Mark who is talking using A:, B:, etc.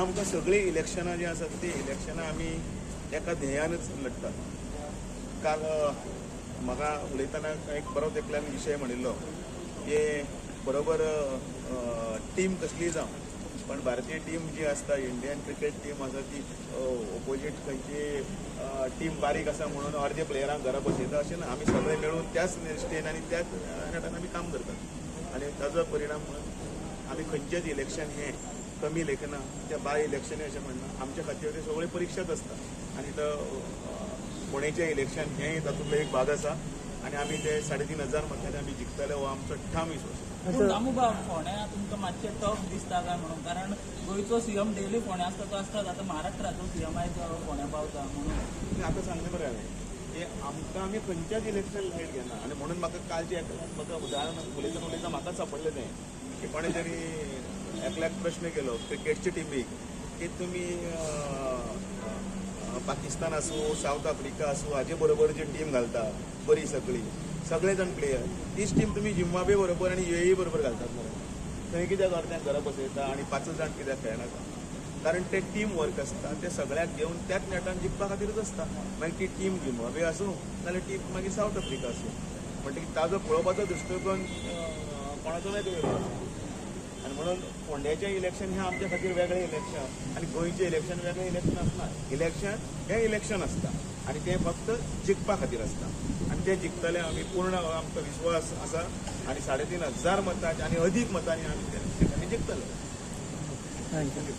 A: आमकां सगळी इलेक्शनां जी आसात ती इलेक्शनां आमी एका ध्येयानच लढटात. काल म्हाका उलयतना एक परत एकल्यान विशय म्हणिल्लो की बरोबर टीम कसली जावं पण भारतीय टीम जी आसता इंडियन क्रिकेट टीम आसा ती ओपोजीट खंयची टीम बारीक आसा म्हणून अर्दे प्लेयरांक घरा बसयता अशें ना. आमी सगळे मेळून त्याच निश्टेन आनी त्याच नेटान आमी काम करतात आनी ताजो परिणाम म्हणून आमी खंयचेच इलेक्शन हें कमी लेखना त्या बाय इलेक्शन अशें म्हणना. आमच्या खातीर ते सगळे परीक्षाच आसता आनी तो पुणेचें इलेक्शन हेंय तातूंतलो एक भाग आसा आनी आमी ते 3,500 मतांनी आमी जिखतले हो आमचो ठाम विश्वास.
B: दामूबा फोंड्या तुमकां मातशें टफ दिसता काय म्हणून, कारण गोंयचो सीएम डेली फोंड्या आसता तो आसता, आतां महाराष्ट्राचो सीएम आयज फोंड्या पावता म्हणून
A: आतां सांगलें बरें हांवें की आमकां आमी खंयच्याच इलेक्शन लायट घेना आनी म्हणून म्हाका कालचें म्हाका उदाहरण उलयता म्हाका सापडलें तें की कोणें तरी एकल्याक प्रश्न केलो क्रिकेटचे टिमीक की तुमी पाकिस्तान आसूं सावथ आफ्रिका आसूं हाजे बरोबर जी टीम घालता बरी सगळे जाण प्लेयर तीच टीम तुमी झिम्बाब्वे बरोबर आनी युएई बरोबर घालतात मरे. थंय कित्याक अर्द्यांक घरा बसयता आनी 5 जाण कित्याक खेळनाका? कारण ते टीम वर्क आसता ते सगळ्याक घेवन त्याच नेटान जिखपा खातीरच आसता. मागीर ती टीम झिम्बाब्वे आसूं नाल्यार टीम मागीर सावथ आफ्रिका आसूं म्हणटकीर ताजो पळोवपाचो दृश्टीकोन कोणाचो वेगळो आसा. आनी म्हणून फोंड्याचें इलेक्शन हें आमच्या खातीर वेगळें इलेक्शन आनी गोंयचें इलेक्शन वेगळें इलेक्शन आसना. इलेक्शन हें इलेक्शन आसता आनी तें फक्त जिखपा खातीर आसता आनी तें जिखतले आमी पूर्ण आमचो विश्वास आसा आनी 3,500 मतांनी आनी अदीक मतांनी आमी जिखतले.
C: थँक्यू.